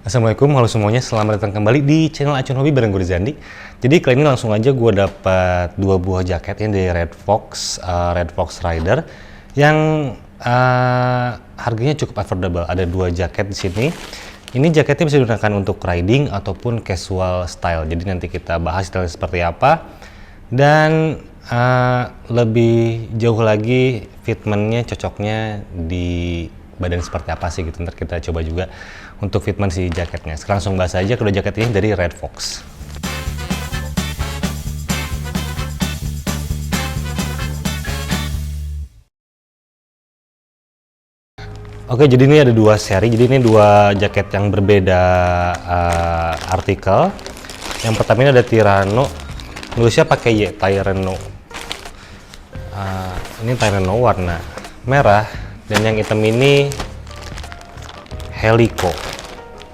Assalamualaikum, halo semuanya, selamat datang kembali di channel Acun Hobi bareng gue Rizandi. Jadi kali ini langsung aja gue dapat dua buah jaket ini dari Red Fox Rider yang harganya cukup affordable. Ada dua jaket di sini. Ini jaketnya bisa digunakan untuk riding ataupun casual style. Jadi nanti kita bahas style seperti apa dan lebih jauh lagi fitmentnya cocoknya di badan seperti apa sih gitu. Ntar kita coba juga untuk fitment si jaketnya. Sekarang langsung bahas aja kedua jaket ini dari Red Fox. Oke, jadi ini ada dua seri. Jadi ini dua jaket yang berbeda artikel. Yang pertama ini ada Tyranno, nulisnya pakai Y, Tyranno. Ini Tyranno warna merah, dan yang hitam ini Helico.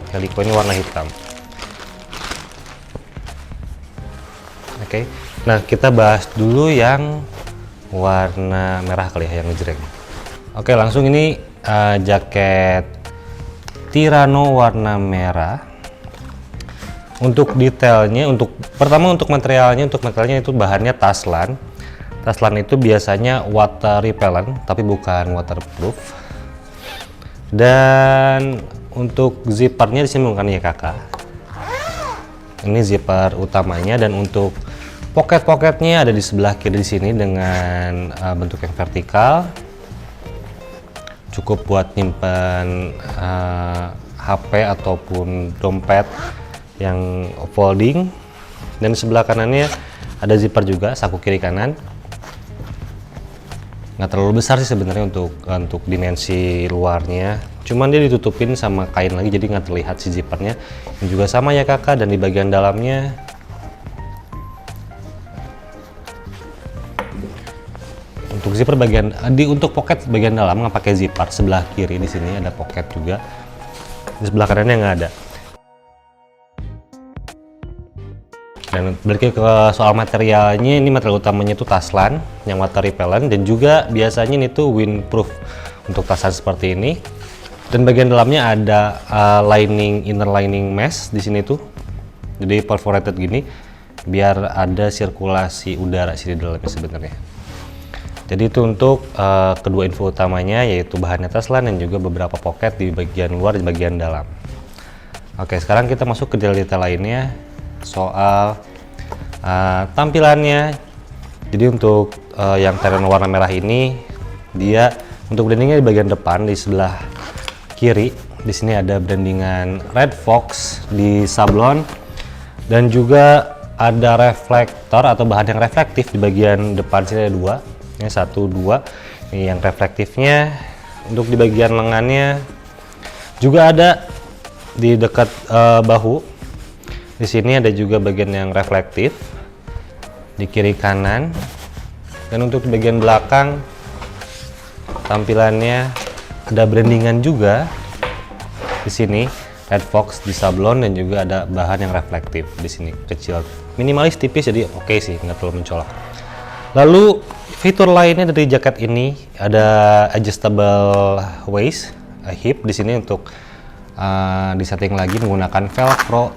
Helico ini warna hitam. Oke, nah kita bahas dulu yang warna merah kali ya, yang ngejreng. Oke, langsung ini jaket Tyranno warna merah. Untuk detailnya, untuk materialnya itu bahannya Taslan. Taslan itu biasanya water repellent tapi bukan waterproof. Dan untuk zippernya di sini menggunakan YKK. Ini zipper utamanya, dan untuk pocket-pocketnya ada di sebelah kiri di sini dengan bentuk yang vertikal. Cukup buat nyimpan HP ataupun dompet yang folding. Dan di sebelah kanannya ada zipper juga, saku kiri kanan. Nggak terlalu besar sih sebenarnya untuk dimensi luarnya, cuman dia ditutupin sama kain lagi jadi nggak terlihat si zippernya. Ini juga sama ya kakak, dan di bagian dalamnya untuk zipper untuk pocket bagian dalam nggak pakai zipper. Sebelah kiri di sini ada pocket juga, di sebelah kanannya nggak ada. Dan balik ke soal materialnya, ini material utamanya itu Taslan yang water repellent, dan juga biasanya ini tuh windproof untuk Taslan seperti ini. Dan bagian dalamnya ada inner lining mesh di sini tuh, jadi perforated gini biar ada sirkulasi udara sini dalamnya sebenarnya. Jadi itu untuk kedua info utamanya, yaitu bahannya Taslan dan juga beberapa pocket di bagian luar dan bagian dalam. Oke, sekarang kita masuk ke detail-detail lainnya soal tampilannya. Jadi untuk yang Tyranno warna merah ini, dia untuk brandingnya di bagian depan di sebelah kiri. Di sini ada brandingan Red Fox di sablon, dan juga ada reflektor atau bahan yang reflektif di bagian depan sini ada dua. Ini satu, dua. Ini yang reflektifnya. Untuk di bagian lengannya juga ada di dekat bahu. Di sini ada juga bagian yang reflektif di kiri kanan. Dan untuk di bagian belakang tampilannya ada brandingan juga di sini Red Fox di sablon, dan juga ada bahan yang reflektif di sini, kecil, minimalis, tipis, jadi oke sih, nggak terlalu mencolok. Lalu fitur lainnya dari jaket ini ada adjustable waist, hip di sini untuk disetting lagi menggunakan velcro.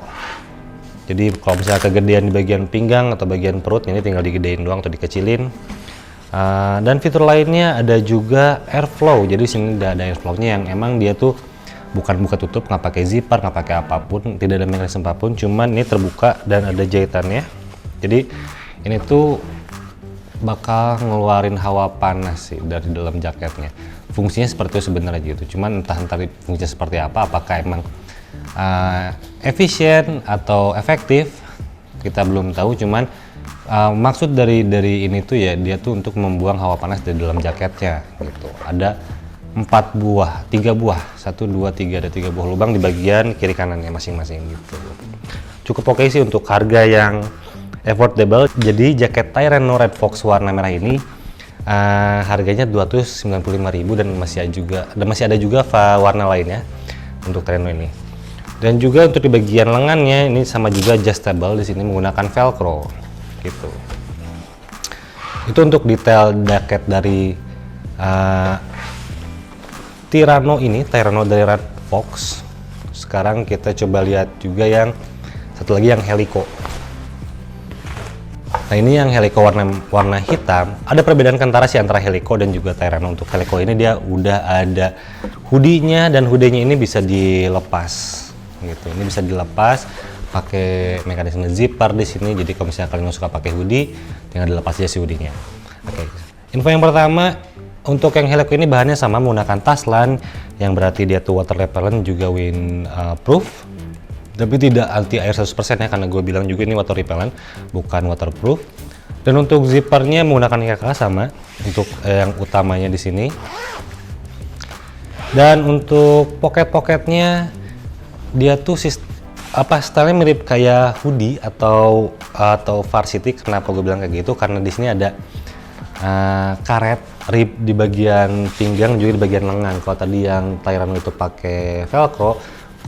Jadi kalau misalnya kegedean di bagian pinggang atau bagian perut, ini tinggal digedein doang atau dikecilin. Dan fitur lainnya ada juga airflow. Jadi di sini ada airflow-nya yang emang dia tuh bukan buka tutup, nggak pakai zipper, nggak pakai apapun, tidak ada mekanisme apapun, cuman ini terbuka dan ada jahitannya. Jadi ini tuh bakal ngeluarin hawa panas sih dari dalam jaketnya. Fungsinya seperti itu sebenarnya gitu. Cuman entah fungsinya seperti apa, apakah emang efisien atau efektif, kita belum tahu. Cuman maksud dari ini tuh ya, dia tuh untuk membuang hawa panas dari dalam jaketnya gitu. Ada 3 buah, 1, 2, 3, ada 3 buah lubang di bagian kiri kanannya masing-masing gitu. Cukup oke sih untuk harga yang affordable. Jadi jaket Tyranno Red Fox warna merah ini harganya 295.000, dan masih ada juga warna lainnya untuk Tyranno ini. Dan juga untuk di bagian lengannya ini sama juga adjustable, di sini menggunakan velcro gitu. Itu untuk detail jaket dari Tyranno dari Red Fox. sekarang kita coba lihat juga yang satu lagi yang Helico. Nah ini yang Helico warna hitam. Ada perbedaan kentara sih antara Helico dan juga Tyrano. Untuk Helico ini dia udah ada hoodie-nya, dan hoodie-nya ini bisa dilepas gitu. Ini bisa dilepas pakai mekanisme zipper di sini. Jadi kalau misalnya kalian suka pakai hoodie, tinggal dilepas aja si hoodie-nya. Oke. Info yang pertama, untuk yang Helico ini bahannya sama, menggunakan Taslan yang berarti dia tuh water repellent juga wind proof. Tapi tidak anti air 100% ya, karena gue bilang juga ini water repellent, bukan waterproof. Dan untuk zippernya menggunakan KK sama untuk yang utamanya di sini. Dan untuk pocket-pocketnya dia tuh stylenya mirip kayak hoodie atau varsity. Kenapa gue bilang kayak gitu? Karena di sini ada karet rib di bagian pinggang, juga di bagian lengan. Kalau tadi yang Tyrano itu pakai velcro,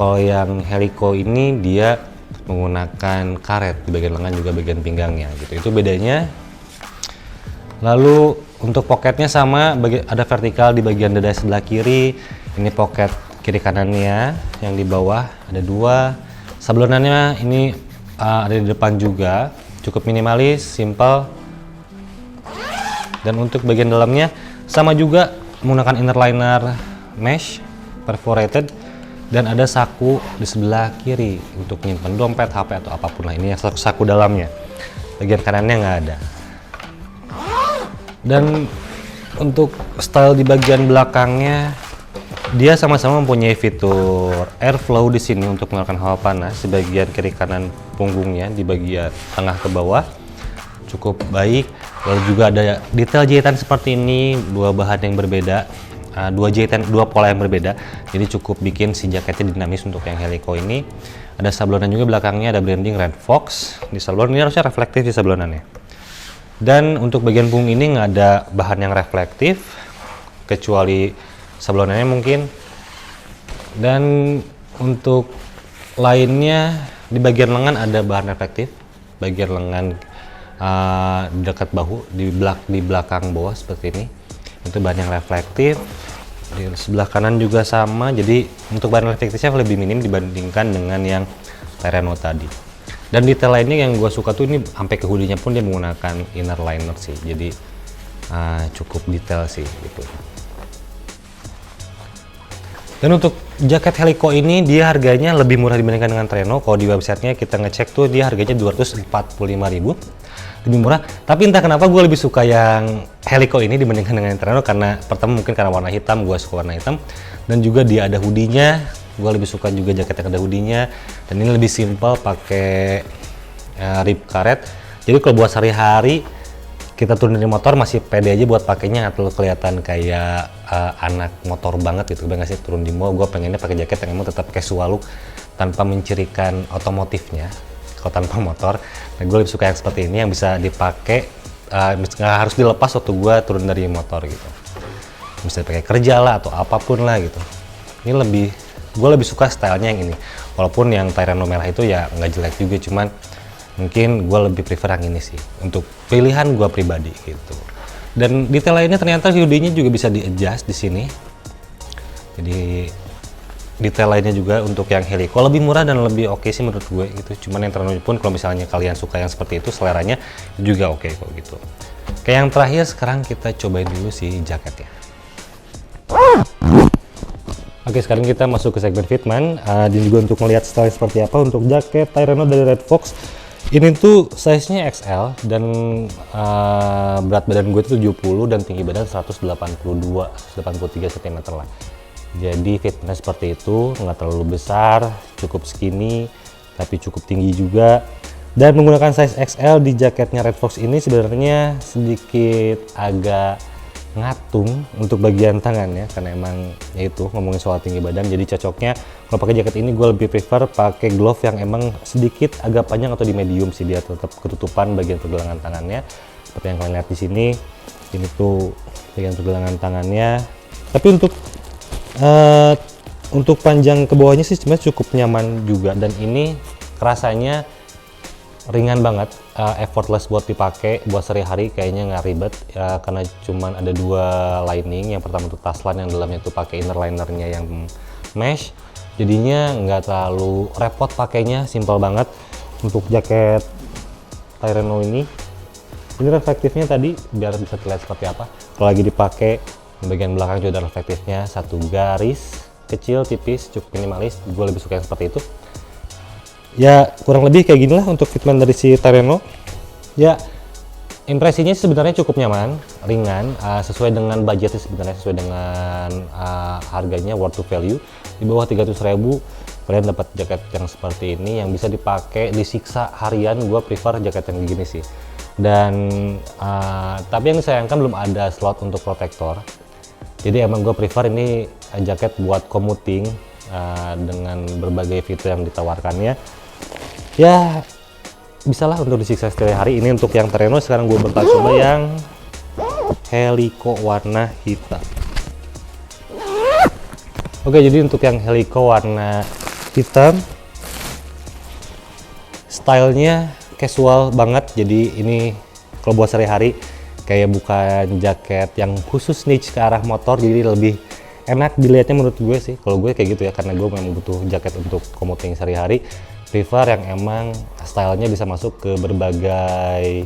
kalau yang Helico ini dia menggunakan karet di bagian lengan juga bagian pinggangnya gitu. Itu bedanya. Lalu untuk pocketnya sama, ada vertikal di bagian dada sebelah kiri. Ini pocket kiri kanannya, yang di bawah ada 2. Sablonannya ini ada di depan juga, cukup minimalis, simple. Dan untuk bagian dalamnya sama juga, menggunakan inner liner mesh perforated. Dan ada saku di sebelah kiri untuk menyimpan dompet, HP atau apapun lah. Ini yang saku dalamnya. Bagian kanannya nggak ada. Dan untuk style di bagian belakangnya, dia sama-sama mempunyai fitur airflow di sini untuk mengeluarkan hawa panas di bagian kiri kanan punggungnya, di bagian tengah ke bawah. Cukup baik. Lalu juga ada detail jahitan seperti ini, 2 bahan yang berbeda. 2 jahitan, 2 pola yang berbeda, jadi cukup bikin si jaketnya dinamis. Untuk yang Helico ini ada sablonan juga belakangnya, ada branding Red Fox di sablon. Ini harusnya reflektif di sablonannya. Dan untuk bagian punggung ini nggak ada bahan yang reflektif kecuali sablonannya mungkin. Dan untuk lainnya di bagian lengan ada bahan reflektif, bagian lengan dekat bahu di belakang bawah seperti ini. Itu bahan yang reflektif. Di sebelah kanan juga sama, jadi untuk bahan reflektifnya lebih minim dibandingkan dengan yang Tyrano tadi. Dan detail lainnya yang gue suka tuh, ini sampai ke hoodie-nya pun dia menggunakan inner liner sih, jadi cukup detail sih gitu. Dan untuk jaket Helico ini dia harganya lebih murah dibandingkan dengan Tyrano. Kalau di websitenya kita ngecek tuh dia harganya 245.000, lebih murah. Tapi entah kenapa gue lebih suka yang Helico ini dibandingkan dengan Tyrano, karena pertama mungkin karena warna hitam, gue suka warna hitam. Dan juga dia ada hoodie-nya, gue lebih suka juga jaket yang ada hoodie-nya. Dan ini lebih simple, pakai rib karet. Jadi kalau buat sehari-hari kita turun dari motor masih pede aja buat pakainya, nggak terlalu kelihatan kayak anak motor banget gitu. Nggak sih, turun di mall gue pengennya pakai jaket yang emang tetap casual look tanpa mencirikan otomotifnya. Kalau tanpa motor, nah gue lebih suka yang seperti ini yang bisa dipakai, nggak harus dilepas waktu gue turun dari motor gitu. Bisa pakai kerja lah atau apapun lah gitu. Ini gue lebih suka stylenya yang ini. Walaupun yang Tyrano merah itu ya nggak jelek juga, cuman mungkin gue lebih prefer yang ini sih untuk pilihan gue pribadi gitu. Dan detail lainnya ternyata hoodie-nya juga bisa di-adjust di sini. Jadi detail lainnya juga untuk yang Helico lebih murah dan lebih oke sih menurut gue gitu. Cuman yang Tyrano pun kalau misalnya kalian suka yang seperti itu, seleranya juga oke kok gitu. Kayak yang terakhir, sekarang kita cobain dulu si jaketnya. Oke, sekarang kita masuk ke segmen fitment, dan juga untuk melihat style seperti apa untuk jaket Tyrano dari Red Fox. Ini tuh size-nya XL dan berat badan gue itu 70 dan tinggi badan 183 cm lah. Jadi fitnya seperti itu, nggak terlalu besar, cukup skinny, tapi cukup tinggi juga. Dan menggunakan size XL di jaketnya Red Fox ini sebenarnya sedikit agak ngatung untuk bagian tangannya, karena emang ya itu ngomongin soal tinggi badan. Jadi cocoknya kalau pakai jaket ini gue lebih prefer pakai glove yang emang sedikit agak panjang atau di medium sih, dia tetap ketutupan bagian pergelangan tangannya. Seperti yang kalian lihat di sini, ini tuh bagian pergelangan tangannya. Tapi untuk panjang ke bawahnya sih sebenarnya cukup nyaman juga, dan ini rasanya ringan banget, effortless buat dipakai buat sehari-hari, kayaknya nggak ribet karena cuman ada 2 lining. Yang pertama untuk Taslan yang dalamnya tuh pakai inner linernya yang mesh, jadinya nggak terlalu repot pakainya, simple banget. Untuk jaket Tyrreno ini reflektifnya tadi biar bisa terlihat seperti apa kalau lagi dipakai. Di bagian belakang juga ada reflektifnya, satu garis kecil tipis, cukup minimalis. Gue lebih suka yang seperti itu. Ya kurang lebih kayak ginilah untuk fitment dari si Tyrreno. Ya impresinya sebenarnya cukup nyaman, ringan, sesuai dengan budget sih sebenarnya, sesuai dengan harganya, worth to value. Di bawah 300.000 kalian dapat jaket yang seperti ini yang bisa dipakai disiksa harian. Gue prefer jaket yang begini sih. Dan tapi yang disayangkan belum ada slot untuk protektor. Jadi emang gue prefer ini jaket buat commuting dengan berbagai fitur yang ditawarkannya. Ya bisalah untuk disiksa setiap hari. Ini untuk yang Tyrreno. Sekarang gue bakal coba yang Helico warna hitam. Oke, jadi untuk yang Helico warna hitam, stylenya casual banget. Jadi ini kalau buat sehari-hari kayak bukan jaket yang khusus niche ke arah motor, jadi lebih enak dilihatnya menurut gue sih. Kalau gue kayak gitu ya, karena gue memang butuh jaket untuk commuting sehari-hari, prefer yang emang stylenya bisa masuk ke berbagai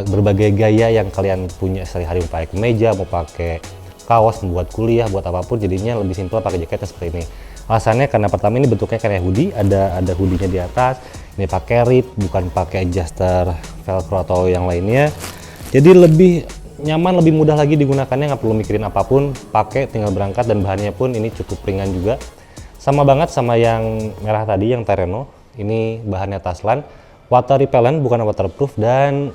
berbagai gaya yang kalian punya sehari-hari. Mau pakai kemeja, mau pakai kaos, membuat kuliah, buat apapun, jadinya lebih simpel pakai jaketnya seperti ini. Alasannya karena pertama ini bentuknya kayak hoodie, ada hoodie-nya di atas. Ini pakai rib, bukan pakai adjuster velcro atau yang lainnya. Jadi lebih nyaman, lebih mudah lagi digunakannya, nggak perlu mikirin apapun, pakai tinggal berangkat. Dan bahannya pun ini cukup ringan juga, sama banget sama yang merah tadi, yang Tyrreno. Ini bahannya Taslan, water repellent bukan waterproof, dan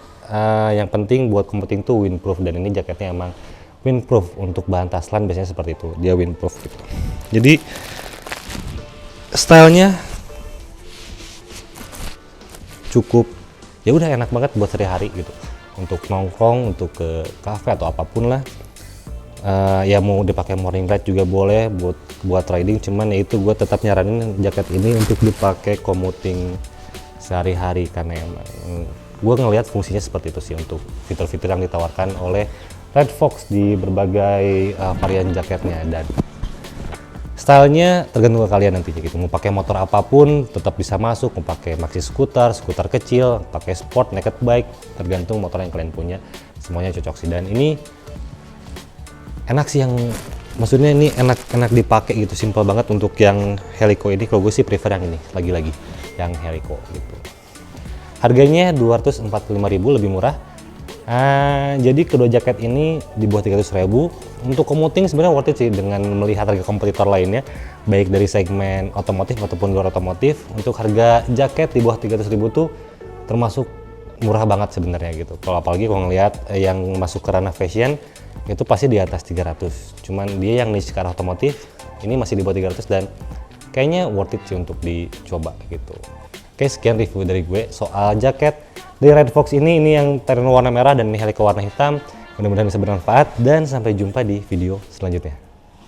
yang penting buat commuting tuh windproof. Dan ini jaketnya emang windproof. Untuk bahan Taslan biasanya seperti itu, dia windproof gitu. Jadi stylenya cukup ya udah enak banget buat sehari-hari gitu, untuk nongkrong, untuk ke cafe atau apapun lah. Ya mau dipakai morning ride juga boleh, buat riding. Cuman ya itu gue tetap nyaranin jaket ini untuk dipakai commuting sehari-hari, karena emang gue ngelihat fungsinya seperti itu sih untuk fitur-fitur yang ditawarkan oleh Red Fox di berbagai varian jaketnya. Dan stylenya tergantung ke kalian nantinya gitu, mau pakai motor apapun tetap bisa masuk, mau pakai maxi scooter, skuter kecil, pakai sport, naked bike, tergantung motor yang kalian punya, semuanya cocok sih. Dan ini enak sih, yang maksudnya ini enak dipakai gitu, simple banget. Untuk yang Helico ini kalau gue sih prefer yang ini, lagi-lagi yang Helico gitu. Harganya 245.000, lebih murah. Jadi kedua jaket ini di bawah 300.000. Untuk commuting sebenarnya worth it sih dengan melihat harga kompetitor lainnya, baik dari segmen otomotif ataupun luar otomotif. Untuk harga jaket di bawah 300.000 tuh termasuk murah banget sebenarnya gitu. Kalau apalagi kalau ngelihat yang masuk ke ranah fashion itu pasti di atas 300. Cuman dia yang niche ke arah otomotif ini masih di bawah 300 dan kayaknya worth it sih untuk dicoba gitu. Oke, sekian review dari gue soal jaket dari Red Fox ini yang Tyrreno warna merah dan ini Helico warna hitam. Mudah-mudahan bisa bermanfaat dan sampai jumpa di video selanjutnya.